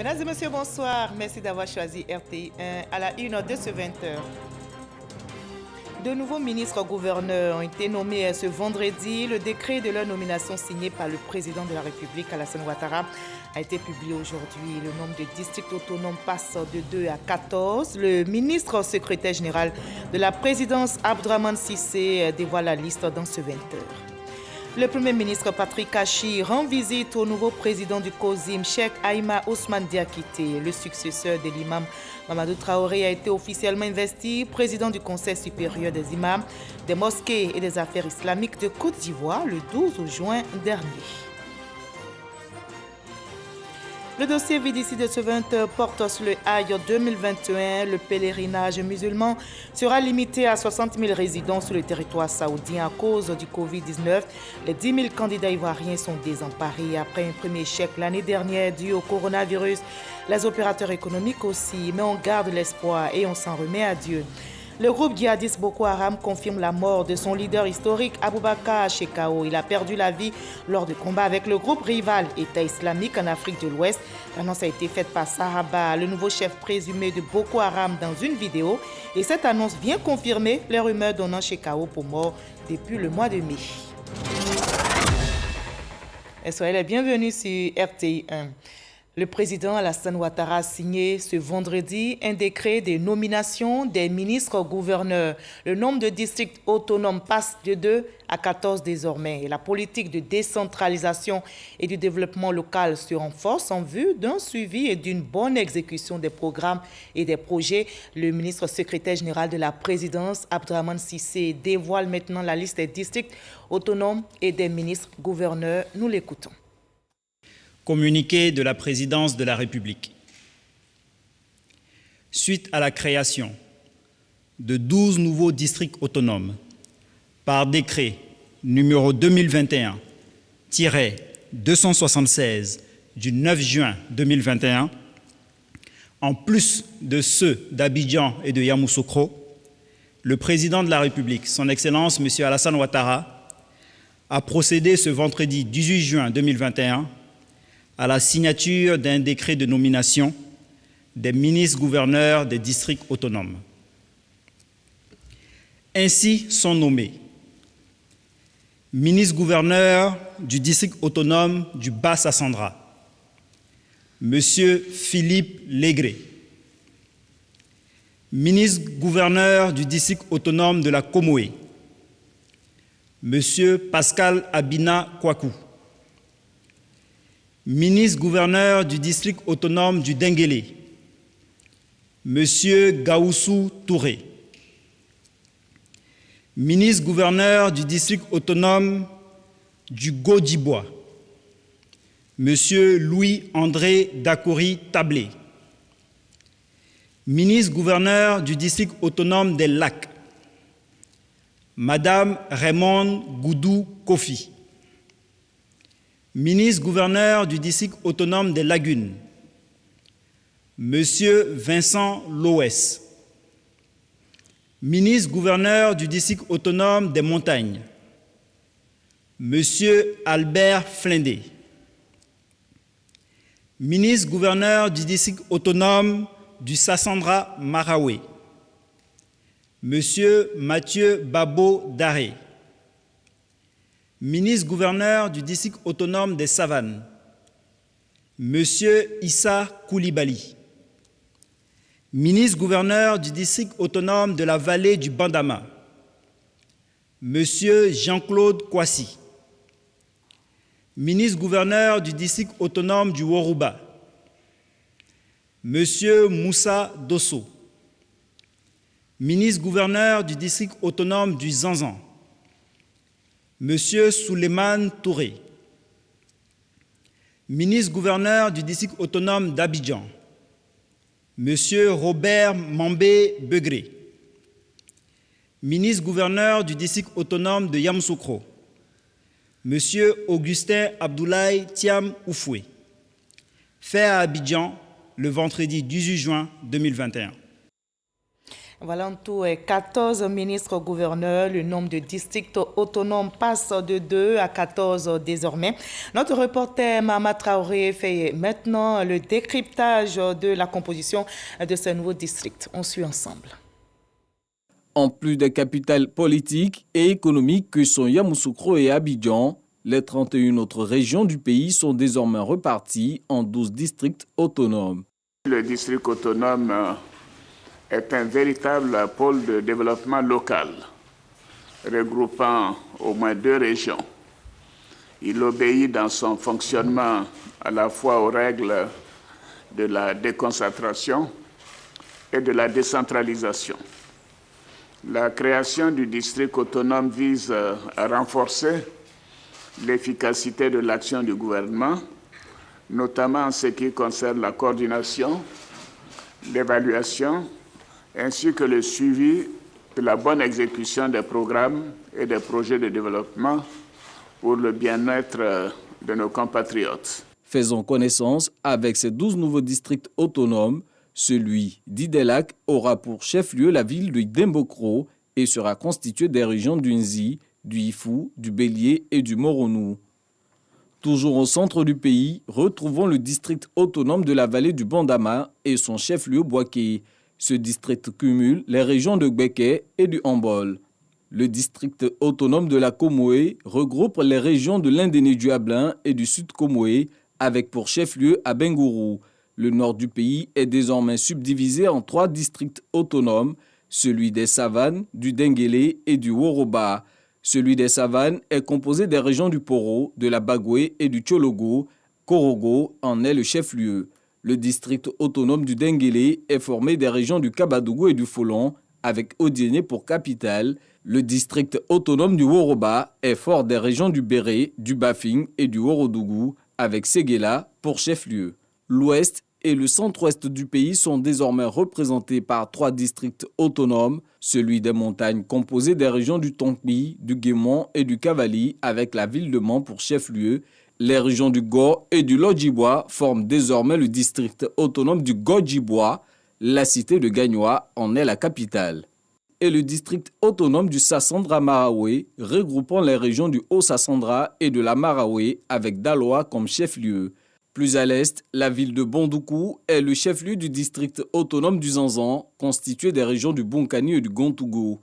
Mesdames et messieurs, bonsoir. Merci d'avoir choisi RTI1 à la une de ce 20h. De nouveaux ministres-gouverneurs ont été nommés ce vendredi. Le décret de leur nomination signé par le président de la République, Alassane Ouattara, a été publié aujourd'hui. Le nombre de districts autonomes passe de 2 à 14. Le ministre secrétaire général de la présidence, Abdrahmane Cissé, dévoile la liste dans ce 20h. Le Premier ministre Patrick Hachi rend visite au nouveau président du COSIM, Cheikh Aïma Ousmane Diakité. Le successeur de l'imam Mamadou Traoré a été officiellement investi président du Conseil supérieur des imams, des mosquées et des affaires islamiques de Côte d'Ivoire le 12 juin dernier. Le dossier VDC de ce 20h porte sur le Hajj 2021. Le pèlerinage musulman sera limité à 60 000 résidents sur le territoire saoudien à cause du Covid-19. Les 10 000 candidats ivoiriens sont désemparés après un premier échec l'année dernière dû au coronavirus. Les opérateurs économiques aussi, mais on garde l'espoir et on s'en remet à Dieu. Le groupe djihadiste Boko Haram confirme la mort de son leader historique, Aboubakar Shekau. Il a perdu la vie lors de combats avec le groupe rival État islamique en Afrique de l'Ouest. L'annonce a été faite par Saraba, le nouveau chef présumé de Boko Haram, dans une vidéo. Et cette annonce vient confirmer les rumeurs donnant Shekau pour mort depuis le mois de mai. Et soyez les bienvenus sur RTI1. Le président Alassane Ouattara a signé ce vendredi un décret de nomination des ministres-gouverneurs. Le nombre de districts autonomes passe de 2 à 14 désormais. Et la politique de décentralisation et du développement local se renforce en vue d'un suivi et d'une bonne exécution des programmes et des projets. Le ministre secrétaire général de la présidence, Abdrahmane Cissé, dévoile maintenant la liste des districts autonomes et des ministres-gouverneurs. Nous l'écoutons. Communiqué de la présidence de la République. Suite à la création de 12 nouveaux districts autonomes par décret numéro 2021-276 du 9 juin 2021, en plus de ceux d'Abidjan et de Yamoussoukro, le président de la République, son Excellence M. Alassane Ouattara, a procédé ce vendredi 18 juin 2021 à la signature d'un décret de nomination des ministres-gouverneurs des districts autonomes. Ainsi sont nommés ministre-gouverneur du district autonome du Bas-Sassandra, M. Philippe Légré, ministre-gouverneur du district autonome de la Comoé, M. Pascal Abina Kouakou, ministre-gouverneur du district autonome du Denguélé, M. Gaoussou Touré, ministre-gouverneur du district autonome du Godibois, M. Louis-André Dakori Tablé, ministre-gouverneur du district autonome des Lacs, Madame Raymond Goudou Kofi, ministre-gouverneur du district autonome des Lagunes, M. Vincent Loès, ministre-gouverneur du district autonome des Montagnes, M. Albert Flindé, ministre-gouverneur du district autonome du Sassandra Maraoué, M. Mathieu Babo Daré, ministre-gouverneur du district autonome des Savanes, M. Issa Koulibaly, ministre-gouverneur du district autonome de la vallée du Bandama, M. Jean-Claude Kouassi, ministre-gouverneur du district autonome du Worouba, M. Moussa Dosso, ministre-gouverneur du district autonome du Zanzan, M. Souleymane Touré, ministre-gouverneur du district autonome d'Abidjan, M. Robert Mambé Begré, ministre-gouverneur du district autonome de Yamoussoukro, M. Augustin Abdoulaye Thiam Oufoué, fait à Abidjan le vendredi 18 juin 2021. Voilà en tout 14 ministres gouverneurs. Le nombre de districts autonomes passe de 2 à 14 désormais. Notre reporter Mama Traoré fait maintenant le décryptage de la composition de ce nouveau district. On suit ensemble. En plus des capitales politiques et économiques que sont Yamoussoukro et Abidjan, les 31 autres régions du pays sont désormais reparties en 12 districts autonomes. Le district autonome est un véritable pôle de développement local, regroupant au moins 2 régions. Il obéit dans son fonctionnement à la fois aux règles de la déconcentration et de la décentralisation. La création du district autonome vise à renforcer l'efficacité de l'action du gouvernement, notamment en ce qui concerne la coordination, l'évaluation, ainsi que le suivi de la bonne exécution des programmes et des projets de développement pour le bien-être de nos compatriotes. Faisons connaissance avec ces 12 nouveaux districts autonomes. Celui d'Idelac aura pour chef-lieu la ville de Dembokro et sera constitué des régions du Nzi, du Ifou, du Bélier et du Moronou. Toujours au centre du pays, retrouvons le district autonome de la vallée du Bandama et son chef-lieu Boaké. Ce district cumule les régions de Gbeke et du Hambol. Le district autonome de la Komoé regroupe les régions de l'Indéné-du-Ablin et du Sud Komoé avec pour chef-lieu Abengourou. Le nord du pays est désormais subdivisé en 3 districts autonomes, celui des Savanes, du Denguélé et du Woroba. Celui des Savanes est composé des régions du Poro, de la Bagoué et du Tchologo. Korogo en est le chef-lieu. Le district autonome du Denguélé est formé des régions du Kabadougou et du Folon, avec Odiéné pour capitale. Le district autonome du Woroba est fort des régions du Béré, du Bafing et du Worodougou, avec Séguéla pour chef-lieu. L'ouest et le centre-ouest du pays sont désormais représentés par 3 districts autonomes, celui des montagnes composé des régions du Tonkbi, du Guémon et du Cavali, avec la ville de Mans pour chef-lieu. Les régions du Go et du Lodjibois forment désormais le district autonome du Godjibois. La cité de Gagnoa en est la capitale. Et le district autonome du Sassandra-Maraoué, regroupant les régions du Haut-Sassandra et de la Maraoué, avec Daloa comme chef-lieu. Plus à l'est, la ville de Bondoukou est le chef-lieu du district autonome du Zanzan, constitué des régions du Bonkani et du Gontougou.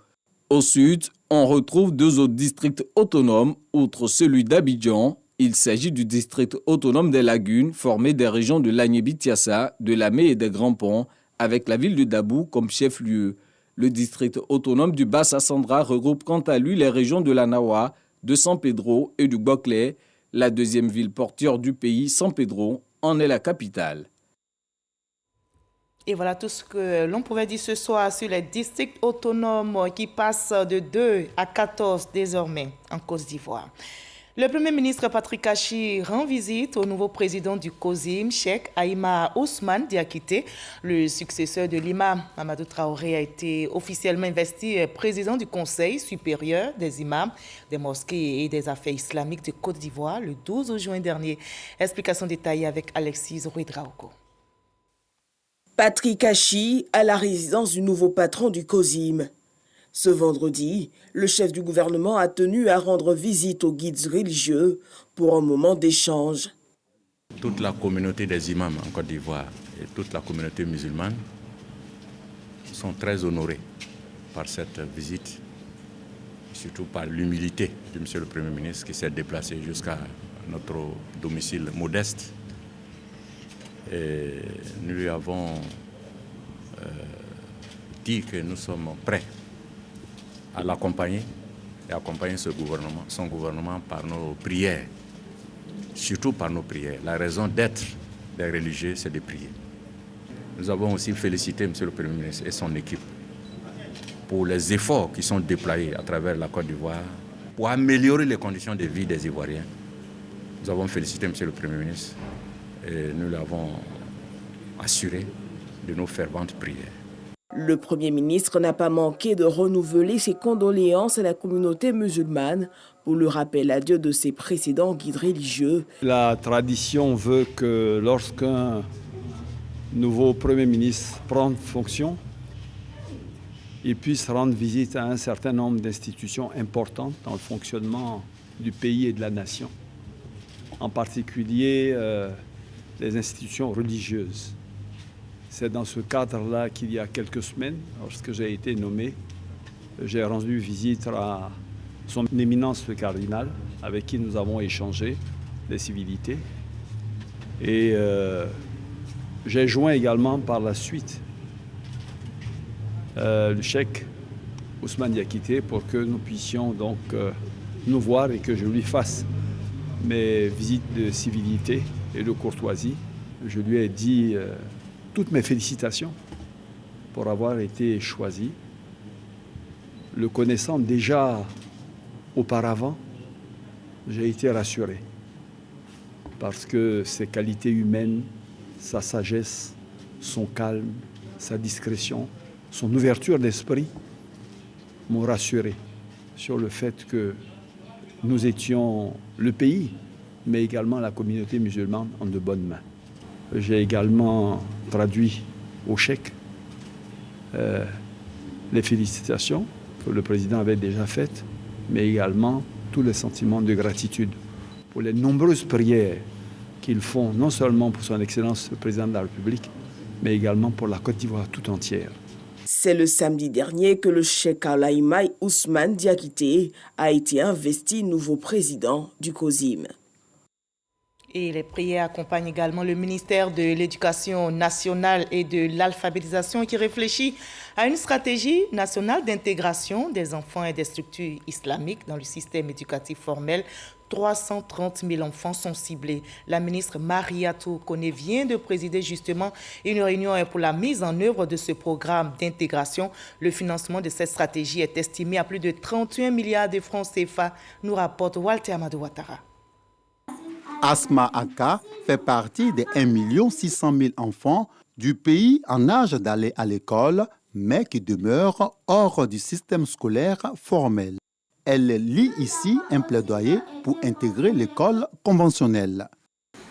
Au sud, on retrouve 2 autres districts autonomes, outre celui d'Abidjan. Il s'agit du district autonome des Lagunes, formé des régions de l'Agnébi-Tiassa, de Lamé et des Grands Ponts, avec la ville de Dabou comme chef-lieu. Le district autonome du Bas-Sassandra regroupe quant à lui les régions de la Nawa, de San Pedro et du Boclé. La deuxième ville portuaire du pays, San Pedro, en est la capitale. Et voilà tout ce que l'on pouvait dire ce soir sur les districts autonomes qui passent de 2 à 14 désormais en Côte d'Ivoire. Le Premier ministre Patrick Achi rend visite au nouveau président du COSIM, Cheikh Aïma Ousmane Diakité. Le successeur de l'imam Amadou Traoré a été officiellement investi président du Conseil supérieur des imams, des mosquées et des affaires islamiques de Côte d'Ivoire le 12 juin dernier. Explication détaillée avec Alexis Rouidraogo. Patrick Achi à la résidence du nouveau patron du COSIM. Ce vendredi, le chef du gouvernement a tenu à rendre visite aux guides religieux pour un moment d'échange. Toute la communauté des imams en Côte d'Ivoire et toute la communauté musulmane sont très honorés par cette visite, surtout par l'humilité de M. le Premier ministre qui s'est déplacé jusqu'à notre domicile modeste. Et nous lui avons dit que nous sommes prêts à l'accompagner et accompagner son gouvernement par nos prières, surtout par nos prières. La raison d'être des religieux, c'est de prier. Nous avons aussi félicité M. le Premier ministre et son équipe pour les efforts qui sont déployés à travers la Côte d'Ivoire pour améliorer les conditions de vie des Ivoiriens. Nous avons félicité M. le Premier ministre et nous l'avons assuré de nos ferventes prières. Le Premier ministre n'a pas manqué de renouveler ses condoléances à la communauté musulmane pour le rappel à Dieu de ses précédents guides religieux. La tradition veut que lorsqu'un nouveau Premier ministre prend fonction, il puisse rendre visite à un certain nombre d'institutions importantes dans le fonctionnement du pays et de la nation, en particulier les institutions religieuses. C'est dans ce cadre-là qu'il y a quelques semaines, lorsque j'ai été nommé, j'ai rendu visite à son éminence le cardinal, avec qui nous avons échangé des civilités. Et j'ai joint également par la suite le cheikh Ousmane Diakité pour que nous puissions donc nous voir et que je lui fasse mes visites de civilité et de courtoisie. Je lui ai dit toutes mes félicitations pour avoir été choisi. Le connaissant déjà auparavant, j'ai été rassuré parce que ses qualités humaines, sa sagesse, son calme, sa discrétion, son ouverture d'esprit m'ont rassuré sur le fait que nous étions le pays, mais également la communauté musulmane en de bonnes mains. J'ai également traduit au cheikh les félicitations que le président avait déjà faites, mais également tous les sentiments de gratitude pour les nombreuses prières qu'ils font, non seulement pour son Excellence le Président de la République, mais également pour la Côte d'Ivoire tout entière. C'est le samedi dernier que le cheikh Alaïmaï Ousmane Diakité a été investi nouveau président du COSIM. Et les prières accompagnent également le ministère de l'Éducation nationale et de l'alphabétisation qui réfléchit à une stratégie nationale d'intégration des enfants et des structures islamiques dans le système éducatif formel. 330 000 enfants sont ciblés. La ministre Mariatou Kone vient de présider justement une réunion pour la mise en œuvre de ce programme d'intégration. Le financement de cette stratégie est estimé à plus de 31 milliards de francs CFA, nous rapporte Walter Amadou Ouattara. Asma Aka fait partie des 1 600 000 enfants du pays en âge d'aller à l'école, mais qui demeurent hors du système scolaire formel. Elle lit ici un plaidoyer pour intégrer l'école conventionnelle.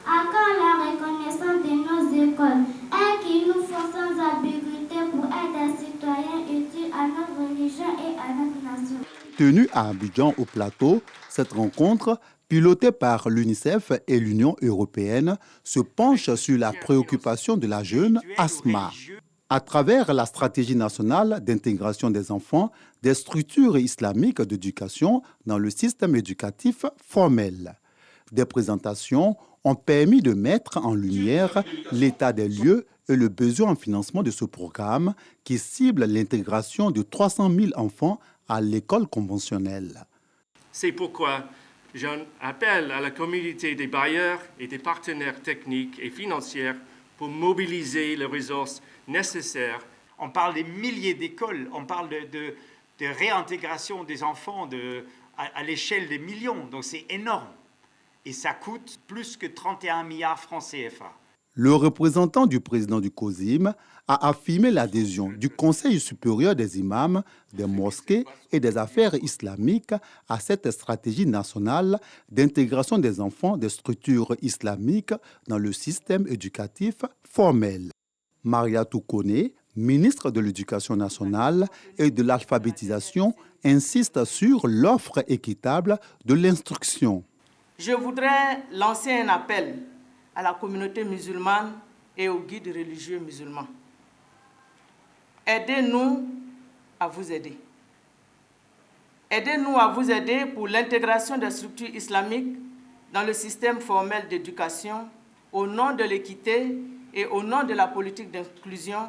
À quand la reconnaissance de nos écoles et qui nous font sans ambiguïté pour être des citoyens utiles à notre religion et à notre nation. Tenue à Abidjan au Plateau, cette rencontre, pilotée par l'UNICEF et l'Union européenne, se penche sur la préoccupation de la jeune Asma. À travers la stratégie nationale d'intégration des enfants, des structures islamiques d'éducation dans le système éducatif formel. Des présentations ont permis de mettre en lumière l'état des lieux et le besoin en financement de ce programme qui cible l'intégration de 300 000 enfants à l'école conventionnelle. C'est pourquoi j'en appelle à la communauté des bailleurs et des partenaires techniques et financiers pour mobiliser les ressources nécessaires. On parle des milliers d'écoles, on parle de réintégration des enfants à l'échelle des millions, donc c'est énorme. Et ça coûte plus que 31 milliards francs CFA. Le représentant du président du COSIM a affirmé l'adhésion du Conseil supérieur des imams, des mosquées et des affaires islamiques à cette stratégie nationale d'intégration des enfants des structures islamiques dans le système éducatif formel. Mariatou Kone, ministre de l'Éducation nationale et de l'alphabétisation, insiste sur l'offre équitable de l'instruction. Je voudrais lancer un appel à la communauté musulmane et aux guides religieux musulmans. Aidez-nous à vous aider. Aidez-nous à vous aider pour l'intégration des structures islamiques dans le système formel d'éducation au nom de l'équité et au nom de la politique d'inclusion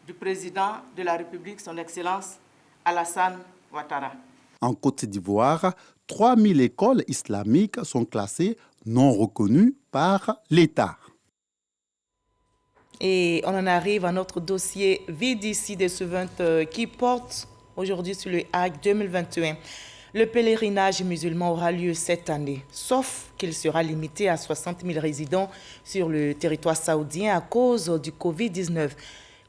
du président de la République, son Excellence Alassane Ouattara. En Côte d'Ivoire, 3000 écoles islamiques sont classées non reconnues par l'État. Et on en arrive à notre dossier VDC de ce 20 qui porte aujourd'hui sur le Hajj 2021. Le pèlerinage musulman aura lieu cette année, sauf qu'il sera limité à 60 000 résidents sur le territoire saoudien à cause du Covid-19.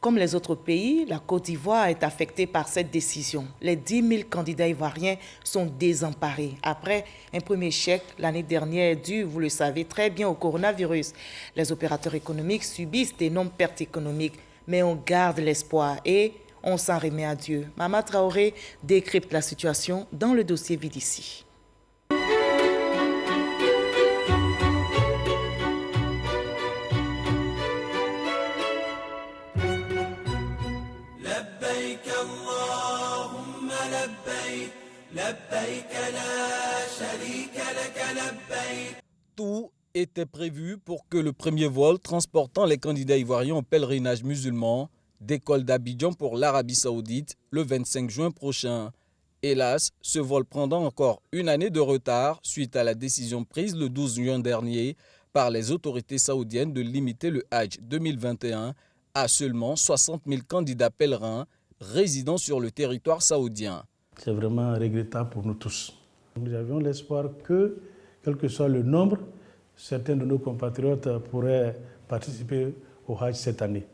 Comme les autres pays, la Côte d'Ivoire est affectée par cette décision. Les 10 000 candidats ivoiriens sont désemparés après un premier échec l'année dernière dû, vous le savez très bien, au coronavirus. Les opérateurs économiques subissent d'énormes pertes économiques, mais on garde l'espoir et On s'en remet à Dieu. Mama Traoré décrypte la situation dans le dossier Vidici. Tout était prévu pour que le premier vol transportant les candidats ivoiriens au pèlerinage musulman décolle d'Abidjan pour l'Arabie Saoudite le 25 juin prochain. Hélas, ce vol prendra encore une année de retard suite à la décision prise le 12 juin dernier par les autorités saoudiennes de limiter le Hajj 2021 à seulement 60 000 candidats pèlerins résidant sur le territoire saoudien. C'est vraiment regrettable pour nous tous. Nous avions l'espoir que, quel que soit le nombre, certains de nos compatriotes pourraient participer au Hajj cette année.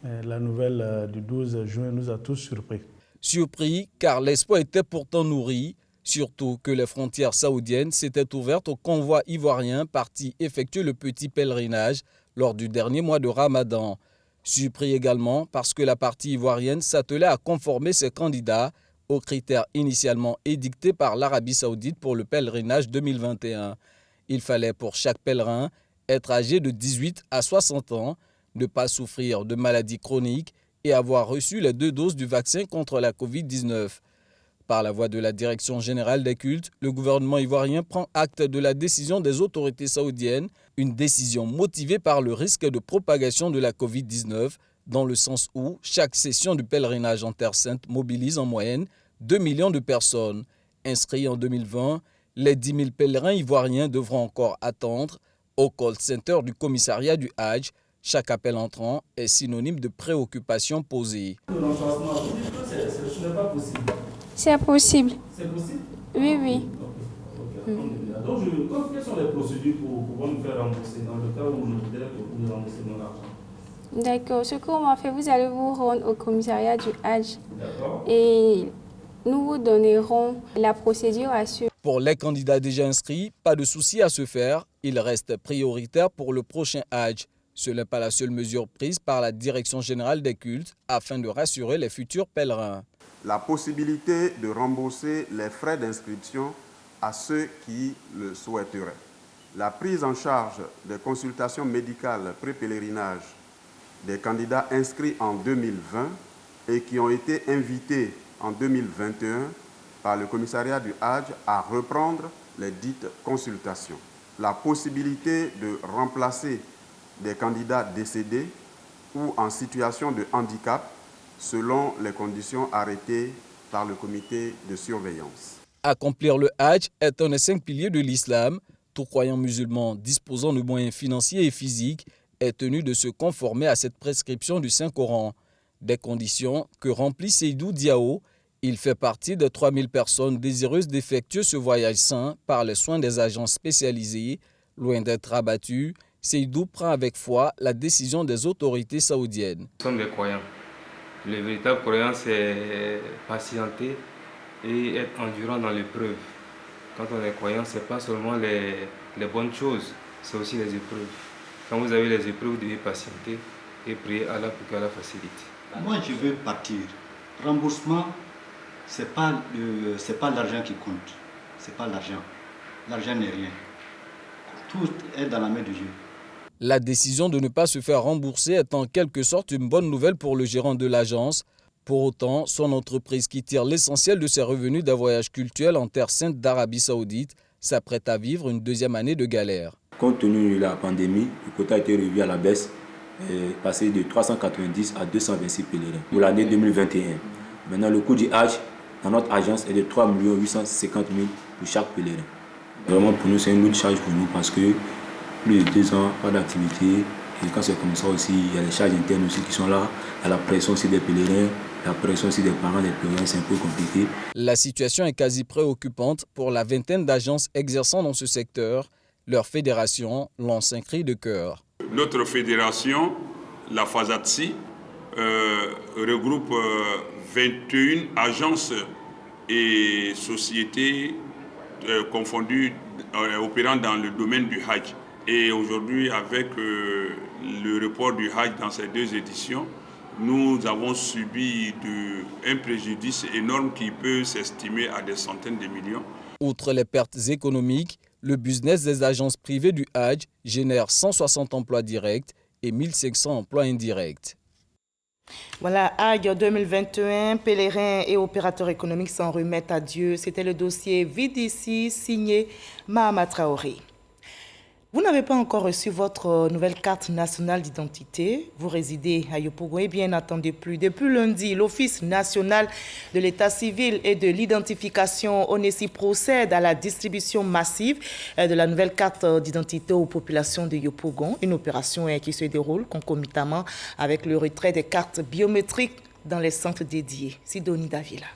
Mais la nouvelle du 12 juin nous a tous surpris. Surpris car l'espoir était pourtant nourri, surtout que les frontières saoudiennes s'étaient ouvertes aux convois ivoiriens partis effectuer le petit pèlerinage lors du dernier mois de Ramadan. Surpris également parce que la partie ivoirienne s'attelait à conformer ses candidats aux critères initialement édictés par l'Arabie Saoudite pour le pèlerinage 2021. Il fallait pour chaque pèlerin être âgé de 18 à 60 ans, ne pas souffrir de maladies chroniques et avoir reçu les 2 doses du vaccin contre la Covid-19. Par la voix de la Direction générale des cultes, le gouvernement ivoirien prend acte de la décision des autorités saoudiennes, une décision motivée par le risque de propagation de la Covid-19, dans le sens où chaque session du pèlerinage en Terre Sainte mobilise en moyenne 2 millions de personnes. Inscrits en 2020, les 10 000 pèlerins ivoiriens devront encore attendre au call center du commissariat du Hajj. Chaque appel entrant est synonyme de préoccupation posée. Ce n'est pas possible. C'est possible. C'est possible? Oui, oui. Donc, quelles sont les procédures pour pouvoir nous faire rembourser dans le cas où je voudrais que vous nous remboursez mon argent? D'accord. Ce qu'on va faire, vous allez vous rendre au commissariat du Hajj. Et nous vous donnerons la procédure à suivre. Pour les candidats déjà inscrits, pas de souci à se faire. Ils restent prioritaires pour le prochain Hajj. Ce n'est pas la seule mesure prise par la Direction générale des cultes afin de rassurer les futurs pèlerins. La possibilité de rembourser les frais d'inscription à ceux qui le souhaiteraient. La prise en charge des consultations médicales pré-pèlerinage des candidats inscrits en 2020 et qui ont été invités en 2021 par le commissariat du Hajj à reprendre les dites consultations. La possibilité de remplacer des candidats décédés ou en situation de handicap selon les conditions arrêtées par le comité de surveillance. Accomplir le Hajj est un des 5 piliers de l'islam. Tout croyant musulman disposant de moyens financiers et physiques est tenu de se conformer à cette prescription du Saint-Coran. Des conditions que remplit Seydou Diao. Il fait partie des 3000 personnes désireuses d'effectuer ce voyage saint par les soins des agents spécialisés. Loin d'être abattu, Seydou prend avec foi la décision des autorités saoudiennes. Nous sommes des croyants. Le véritable croyant, c'est patienter et être endurant dans l'épreuve. Quand on est croyant, ce n'est pas seulement les bonnes choses, c'est aussi les épreuves. Quand vous avez les épreuves, vous devez patienter et prier Allah pour qu'Allah facilite. Moi, je veux partir. Remboursement, ce n'est pas l'argent qui compte. Ce n'est pas l'argent. L'argent n'est rien. Tout est dans la main de Dieu. La décision de ne pas se faire rembourser est en quelque sorte une bonne nouvelle pour le gérant de l'agence. Pour autant, son entreprise qui tire l'essentiel de ses revenus d'un voyage cultuel en Terre Sainte d'Arabie Saoudite s'apprête à vivre une deuxième année de galère. Compte tenu de la pandémie, le quota a été revu à la baisse, passé de 390 à 226 pèlerins pour l'année 2021. Maintenant, le coût du Hajj dans notre agence est de 3 850 000 pour chaque pèlerin. Vraiment, pour nous, c'est une lourde charge pour nous parce que plus de 2 ans, pas d'activité. Et quand c'est comme ça aussi, il y a les charges internes aussi qui sont là. Il y a la pression aussi des pèlerins, la pression aussi des parents des pèlerins, c'est un peu compliqué. La situation est quasi préoccupante pour la vingtaine d'agences exerçant dans ce secteur. Leur fédération lance un cri de cœur. Notre fédération, la FASATSI, regroupe 21 agences et sociétés confondues opérant dans le domaine du Hajj. Et aujourd'hui, avec le report du Hajj dans ces 2 éditions, nous avons subi un préjudice énorme qui peut s'estimer à des centaines de millions. Outre les pertes économiques, le business des agences privées du Hadj génère 160 emplois directs et 1500 emplois indirects. Voilà, Hadj 2021, pèlerins et opérateurs économiques s'en remettent à Dieu. C'était le dossier VDC signé Mahama Traoré. Vous n'avez pas encore reçu votre nouvelle carte nationale d'identité. Vous résidez à Yopougon et bien n'attendez plus. Depuis lundi, l'Office national de l'état civil et de l'identification ONESI procède à la distribution massive de la nouvelle carte d'identité aux populations de Yopougon. Une opération qui se déroule concomitamment avec le retrait des cartes biométriques dans les centres dédiés. Sidonie Davila.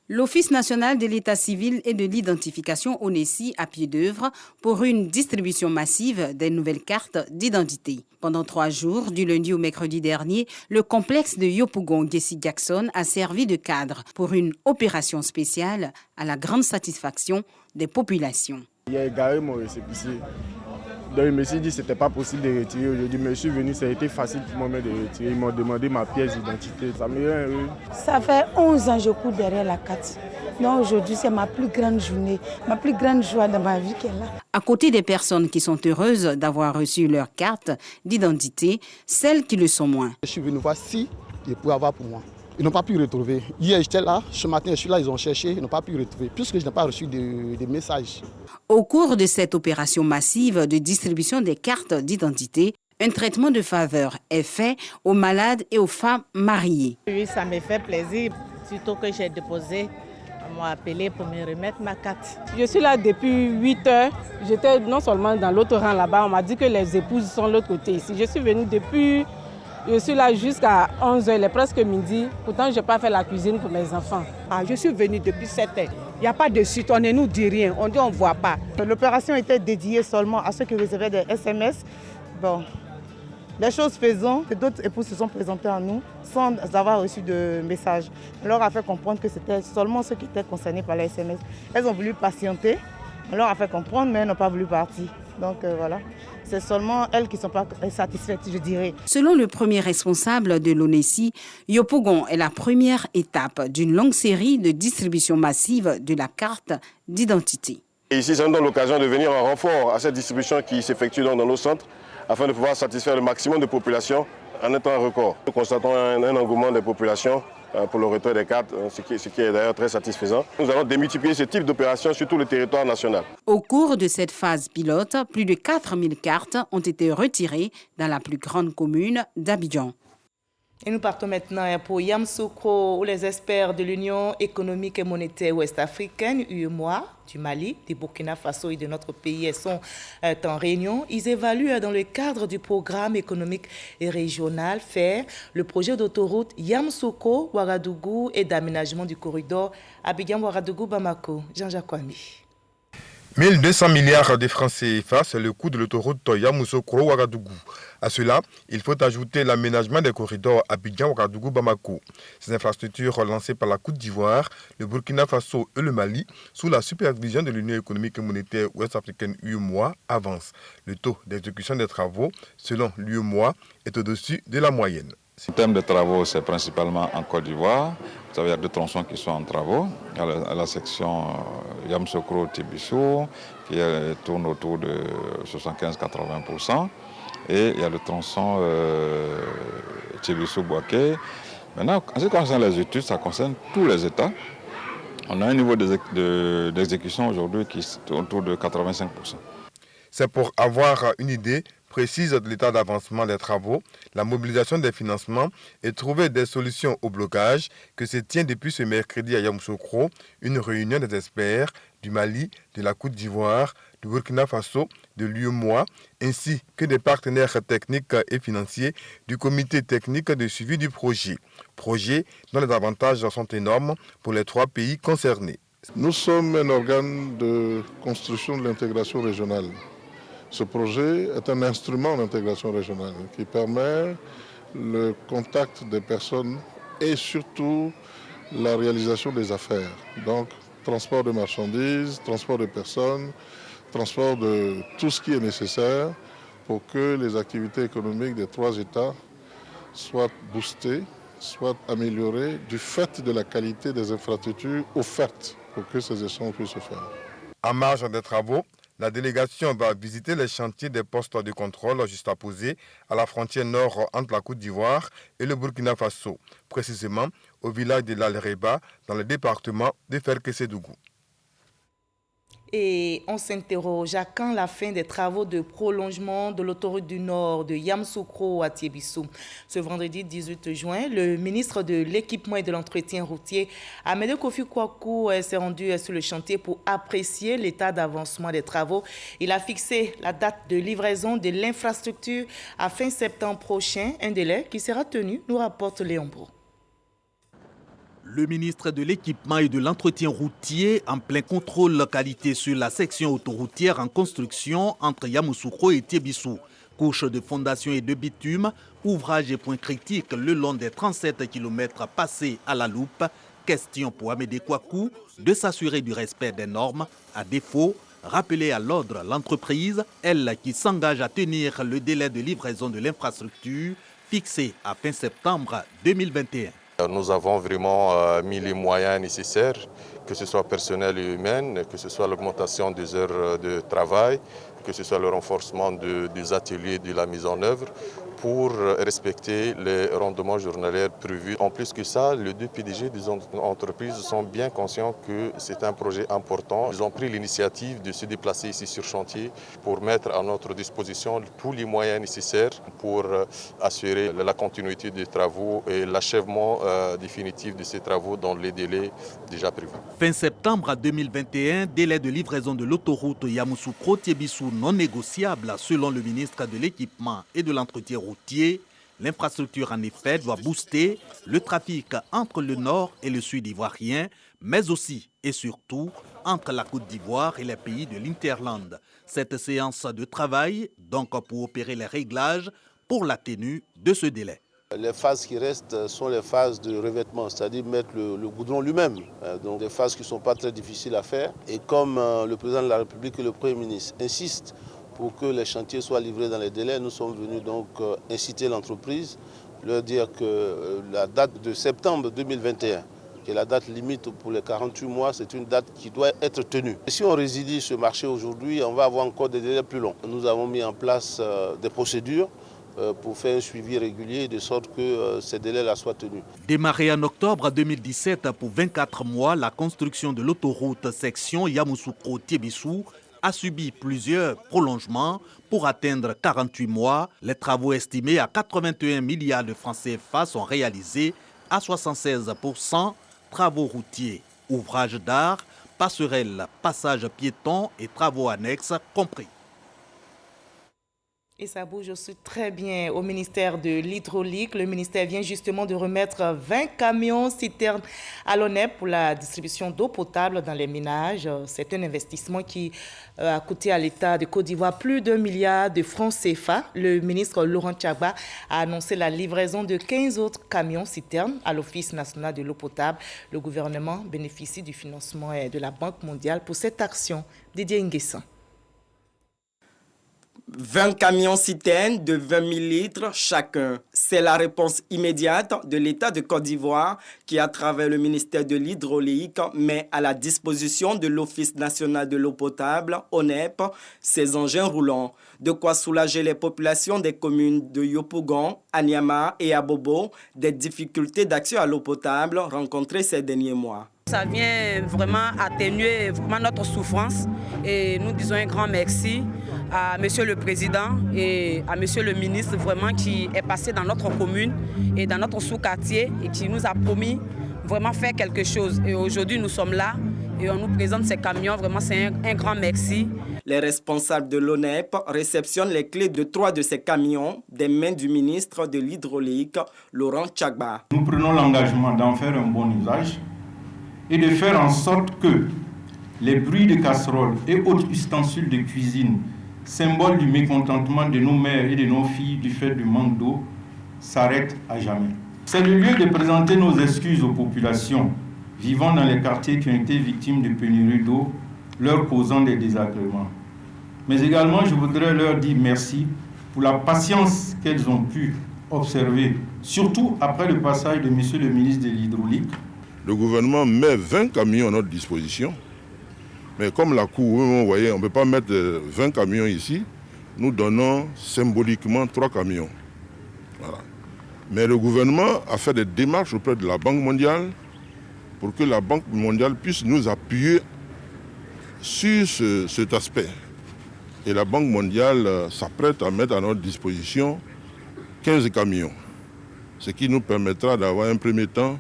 L'Office national de l'état civil et de l'identification ONESI à pied d'œuvre pour une distribution massive des nouvelles cartes d'identité. Pendant 3 jours, du lundi au mercredi dernier, le complexe de Yopougon-Gessi Jackson a servi de cadre pour une opération spéciale à la grande satisfaction des populations. Il a égaré mon récépissé. Donc il me suis dit que ce n'était pas possible de retirer aujourd'hui. Mais je suis venu, ça a été facile pour moi de retirer. Ils m'ont demandé ma pièce d'identité. Ça me rend heureux. Ça fait 11 ans que je cours derrière la carte. Donc aujourd'hui, c'est ma plus grande journée, ma plus grande joie dans ma vie qu'elle a. À côté des personnes qui sont heureuses d'avoir reçu leur carte d'identité, celles qui le sont moins. Je suis venu voir si ils pouvaient avoir pour moi. Ils n'ont pas pu retrouver. Hier, j'étais là, ce matin, je suis là, ils ont cherché, ils n'ont pas pu retrouver, puisque je n'ai pas reçu de messages. Au cours de cette opération massive de distribution des cartes d'identité, un traitement de faveur est fait aux malades et aux femmes mariées. Oui, ça me fait plaisir, surtout que j'ai déposé. On m'a appelé pour me remettre ma carte. Je suis là depuis 8 heures. J'étais non seulement dans l'autre rang là-bas, on m'a dit que les épouses sont de l'autre côté ici. Je suis venue depuis... Je suis là jusqu'à 11h, il est presque midi. Pourtant, je n'ai pas fait la cuisine pour mes enfants. Je suis venue depuis 7h. Il n'y a pas de suite, on ne nous dit rien, on dit on ne voit pas. L'opération était dédiée seulement à ceux qui recevaient des SMS. Bon, les choses faisant, d'autres épouses se sont présentées à nous sans avoir reçu de message. On leur a fait comprendre que c'était seulement ceux qui étaient concernés par les SMS. Elles ont voulu patienter, on leur a fait comprendre, mais elles n'ont pas voulu partir. Donc voilà. C'est seulement elles qui ne sont pas satisfaites, je dirais. Selon le premier responsable de l'ONESI, Yopougon est la première étape d'une longue série de distribution massive de la carte d'identité. Ici, ça nous donne l'occasion de venir en renfort à cette distribution qui s'effectue dans nos centres afin de pouvoir satisfaire le maximum de populations en un temps record. Nous constatons un engouement des populations pour le retrait des cartes, ce qui est d'ailleurs très satisfaisant. Nous allons démultiplier ce type d'opération sur tout le territoire national. Au cours de cette phase pilote, plus de 4000 cartes ont été retirées dans la plus grande commune d'Abidjan. Et nous partons maintenant pour Yamoussoukro, où les experts de l'Union économique et monétaire ouest-africaine, UEMOA, du Mali, du Burkina Faso et de notre pays sont en réunion. Ils évaluent dans le cadre du programme économique et régional FAIR le projet d'autoroute Yamoussoukro-Ouagadougou et d'aménagement du corridor Abidjan-Ouagadougou-Bamako. Jean-Jacques Kwame. 1200 milliards de francs CFA, c'est le coût de l'autoroute Yamoussoukro-Ouagadougou. À cela, il faut ajouter l'aménagement des corridors Abidjan-Ouagadougou-Bamako. Ces infrastructures lancées par la Côte d'Ivoire, le Burkina Faso et le Mali, sous la supervision de l'Union économique et monétaire ouest-africaine UEMOA, avancent. Le taux d'exécution des travaux, selon l'UEMOA, est au-dessus de la moyenne. En termes de travaux, c'est principalement en Côte d'Ivoire. Vous savez, il y a 2 tronçons qui sont en travaux. À la section Yamoussoukro-Tibissou, qui tourne autour de 75-80%. Et il y a le tronçon Tibissou-Bouaké. Maintenant, en ce qui concerne les études, ça concerne tous les États. On a un niveau d'exécution aujourd'hui qui est autour de 85%. C'est pour avoir une idée précise de l'état d'avancement des travaux, la mobilisation des financements et trouver des solutions au blocage que se tient depuis ce mercredi à Yamoussoukro une réunion des experts du Mali, de la Côte d'Ivoire, du Burkina Faso, de l'UEMOA, ainsi que des partenaires techniques et financiers du comité technique de suivi du projet. Projet dont les avantages sont énormes pour les 3 pays concernés. Nous sommes un organe de construction de l'intégration régionale. Ce projet est un instrument d'intégration régionale qui permet le contact des personnes et surtout la réalisation des affaires. Donc, transport de marchandises, transport de personnes, transport de tout ce qui est nécessaire pour que les activités économiques des 3 États soit boostée, soit améliorée du fait de la qualité des infrastructures offertes pour que ces échanges puissent se faire. En marge des travaux, la délégation va visiter les chantiers des postes de contrôle juste à poser à la frontière nord entre la Côte d'Ivoire et le Burkina Faso, précisément au village de l'Alreba dans le département de Ferkessédougou. Et on s'interroge à quand la fin des travaux de prolongement de l'autoroute du Nord de Yamoussoukro à Tiébissou. Ce vendredi 18 juin, le ministre de l'Équipement et de l'Entretien routier, Amédée Kofi Kwaku, s'est rendu sur le chantier pour apprécier l'état d'avancement des travaux. Il a fixé la date de livraison de l'infrastructure à fin septembre prochain, un délai qui sera tenu, nous rapporte Léon Brou. Le ministre de l'Équipement et de l'Entretien routier en plein contrôle qualité sur la section autoroutière en construction entre Yamoussoukro et Tiébissou. Couche de fondation et de bitume, ouvrage et points critiques le long des 37 km passés à la loupe. Question pour Amédée Kwaku de s'assurer du respect des normes. À défaut, rappeler à l'ordre l'entreprise, elle qui s'engage à tenir le délai de livraison de l'infrastructure fixé à fin septembre 2021. Nous avons vraiment mis les moyens nécessaires, que ce soit personnel et humain, que ce soit l'augmentation des heures de travail, que ce soit le renforcement des ateliers de la mise en œuvre pour respecter les rendements journaliers prévus. En plus que ça, les deux PDG des entreprises sont bien conscients que c'est un projet important. Ils ont pris l'initiative de se déplacer ici sur chantier pour mettre à notre disposition tous les moyens nécessaires pour assurer la continuité des travaux et l'achèvement définitif de ces travaux dans les délais déjà prévus. Fin septembre 2021, délai de livraison de l'autoroute Yamoussoukro-Tiébissou non négociable selon le ministre de l'Équipement et de l'Entretien routier. L'infrastructure en effet doit booster le trafic entre le nord et le sud ivoirien, mais aussi et surtout entre la Côte d'Ivoire et les pays de l'Interland. Cette séance de travail, donc pour opérer les réglages pour la tenue de ce délai. Les phases qui restent sont les phases de revêtement, c'est-à-dire mettre le goudron lui-même. Donc des phases qui ne sont pas très difficiles à faire. Et comme le président de la République et le Premier ministre insistent pour que les chantiers soient livrés dans les délais, nous sommes venus donc inciter l'entreprise, leur dire que la date de septembre 2021, qui est la date limite pour les 48 mois, c'est une date qui doit être tenue. Et si on résilie ce marché aujourd'hui, on va avoir encore des délais plus longs. Nous avons mis en place des procédures pour faire un suivi régulier de sorte que ces délais-là soient tenus. Démarrée en octobre 2017 pour 24 mois, la construction de l'autoroute section Yamoussoukro-Tiébissou a subi plusieurs prolongements pour atteindre 48 mois. Les travaux estimés à 81 milliards de francs CFA sont réalisés à 76%. Travaux routiers, ouvrages d'art, passerelles, passages piétons et travaux annexes compris. Et ça bouge aussi très bien au ministère de l'Hydraulique. Le ministère vient justement de remettre 20 camions citernes à l'ONEP pour la distribution d'eau potable dans les ménages. C'est un investissement qui a coûté à l'État de Côte d'Ivoire plus d'1 milliard de francs CFA. Le ministre Laurent Tchagba a annoncé la livraison de 15 autres camions citernes à l'Office national de l'eau potable. Le gouvernement bénéficie du financement de la Banque mondiale pour cette action. Didier Nguessan. 20 camions citernes de 20 000 litres chacun. C'est la réponse immédiate de l'État de Côte d'Ivoire qui, à travers le ministère de l'Hydraulique, met à la disposition de l'Office national de l'eau potable, ONEP, ces engins roulants. De quoi soulager les populations des communes de Yopougon, Anyama et Abobo des difficultés d'accès à l'eau potable rencontrées ces derniers mois. Ça vient vraiment atténuer notre souffrance et nous disons un grand merci à Monsieur le Président et à Monsieur le Ministre vraiment qui est passé dans notre commune et dans notre sous-quartier et qui nous a promis vraiment faire quelque chose. Et aujourd'hui nous sommes là et on nous présente ces camions, vraiment c'est un grand merci. Les responsables de l'ONEP réceptionnent les clés de 3 de ces camions des mains du ministre de l'Hydraulique, Laurent Tchagba. Nous prenons l'engagement d'en faire un bon usage et de faire en sorte que les bruits de casseroles et autres ustensiles de cuisine, symbole du mécontentement de nos mères et de nos filles du fait du manque d'eau, s'arrêtent à jamais. C'est le lieu de présenter nos excuses aux populations vivant dans les quartiers qui ont été victimes de pénurie d'eau, leur causant des désagréments. Mais également, je voudrais leur dire merci pour la patience qu'elles ont pu observés, surtout après le passage de M. le ministre de l'Hydraulique. Le gouvernement met 20 camions à notre disposition. Mais comme la Cour, vous voyez, on ne peut pas mettre 20 camions ici. Nous donnons symboliquement 3 camions. Voilà. Mais le gouvernement a fait des démarches auprès de la Banque mondiale pour que la Banque mondiale puisse nous appuyer sur cet aspect. Et la Banque mondiale s'apprête à mettre à notre disposition 15 camions, ce qui nous permettra d'avoir un premier temps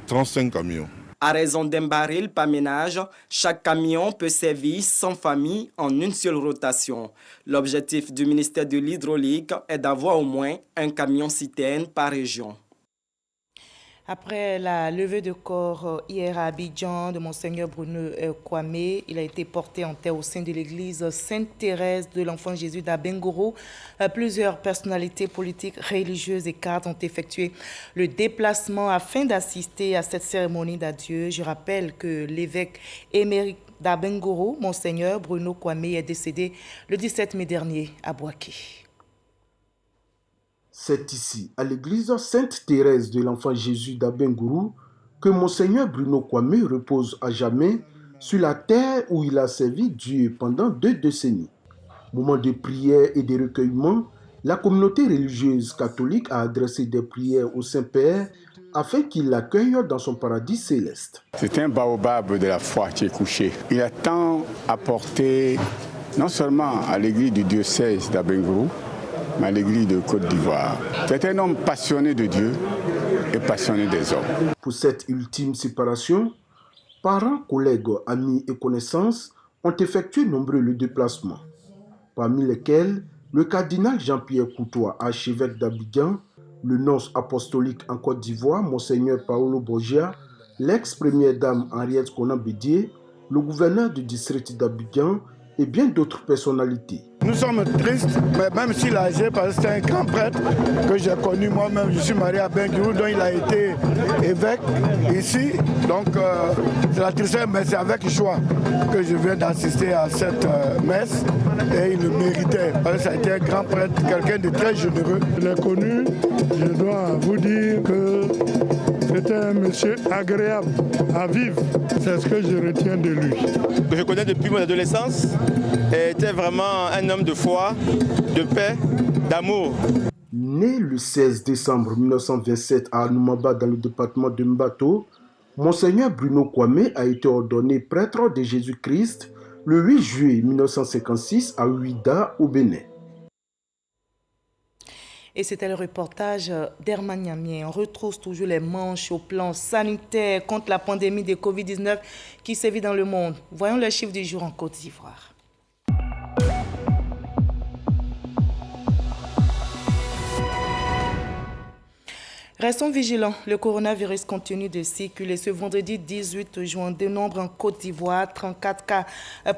35 camions. À raison d'un baril par ménage, chaque camion peut servir 100 familles en une seule rotation. L'objectif du ministère de l'Hydraulique est d'avoir au moins un camion-citerne par région. Après la levée de corps hier à Abidjan de Monseigneur Bruno Kwame, il a été porté en terre au sein de l'église Sainte-Thérèse de l'Enfant Jésus d'Abengoro. Plusieurs personnalités politiques, religieuses et cadres ont effectué le déplacement afin d'assister à cette cérémonie d'adieu. Je rappelle que l'évêque émérite d'Abengoro, Monseigneur Bruno Kwame, est décédé le 17 mai dernier à Bouaké. C'est ici, à l'église Sainte-Thérèse de l'Enfant Jésus d'Abengoro, que Monseigneur Bruno Kwame repose à jamais sur la terre où il a servi Dieu pendant 2 décennies. Moment de prière et de recueillement, la communauté religieuse catholique a adressé des prières au Saint-Père afin qu'il l'accueille dans son paradis céleste. C'est un baobab de la foi qui est couché. Il a tant apporté, non seulement à l'église du diocèse d'Abengoro, mais à l'église de Côte d'Ivoire. C'est un homme passionné de Dieu et passionné des hommes. Pour cette ultime séparation, parents, collègues, amis et connaissances ont effectué nombreux le déplacement, parmi lesquels le cardinal Jean-Pierre Coutois, archevêque d'Abidjan, le nonce apostolique en Côte d'Ivoire, Monseigneur Paolo Borgia, l'ex-première dame Henriette Konan-Bédié, le gouverneur du district d'Abidjan et bien d'autres personnalités. Nous sommes tristes, mais même s'il a âgé, parce que c'est un grand prêtre que j'ai connu moi-même, je suis marié à Benguirou, dont il a été évêque ici. Donc c'est la tristesse, mais c'est avec joie que je viens d'assister à cette messe. Et il le méritait, parce que ça a été un grand prêtre, quelqu'un de très généreux. Je l'ai connu, je dois vous dire que c'était un monsieur agréable à vivre. C'est ce que je retiens de lui. Que je connais depuis mon adolescence, était vraiment un homme de foi, de paix, d'amour. Né le 16 décembre 1927 à Anoumaba dans le département de Mbato, Monseigneur Bruno Kwame a été ordonné prêtre de Jésus-Christ le 8 juillet 1956 à Ouida au Bénin. Et c'était le reportage d'Herman Niamien. On retrouve toujours les manches au plan sanitaire contre la pandémie de Covid-19 qui sévit dans le monde. Voyons les chiffres du jour en Côte d'Ivoire. Restons vigilants, le coronavirus continue de circuler. Ce vendredi 18 juin, de nombre en Côte d'Ivoire, 34 cas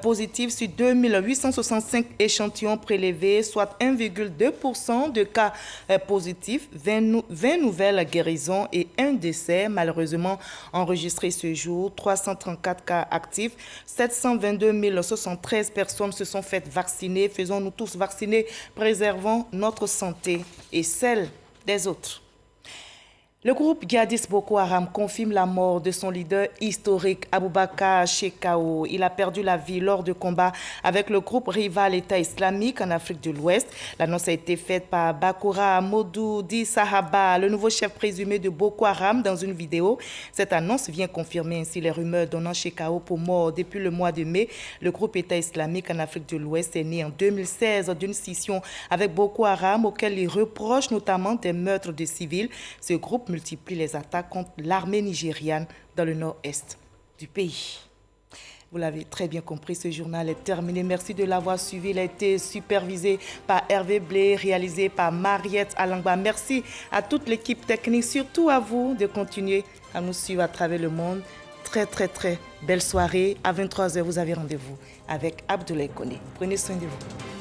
positifs sur 2865 échantillons prélevés, soit 1,2% de cas positifs, 20 nouvelles guérisons et un décès malheureusement enregistré ce jour, 334 cas actifs, 722 073 personnes se sont faites vacciner. Faisons-nous tous vacciner, préservons notre santé et celle des autres. Le groupe djihadiste Boko Haram confirme la mort de son leader historique, Aboubakar Shekau. Il a perdu la vie lors de combats avec le groupe rival État islamique en Afrique de l'Ouest. L'annonce a été faite par Bakoura Modou Di Sahaba, le nouveau chef présumé de Boko Haram, dans une vidéo. Cette annonce vient confirmer ainsi les rumeurs donnant Shekau pour mort depuis le mois de mai. Le groupe État islamique en Afrique de l'Ouest est né en 2016 d'une scission avec Boko Haram, auquel il reproche notamment des meurtres de civils. Ce groupe multiplie les attaques contre l'armée nigériane dans le nord-est du pays. Vous l'avez très bien compris, ce journal est terminé. Merci de l'avoir suivi. Il a été supervisé par Hervé Blé, réalisé par Mariette Alangba. Merci à toute l'équipe technique, surtout à vous de continuer à nous suivre à travers le monde. Très belle soirée. À 23h, vous avez rendez-vous avec Abdoulaye Koné. Prenez soin de vous.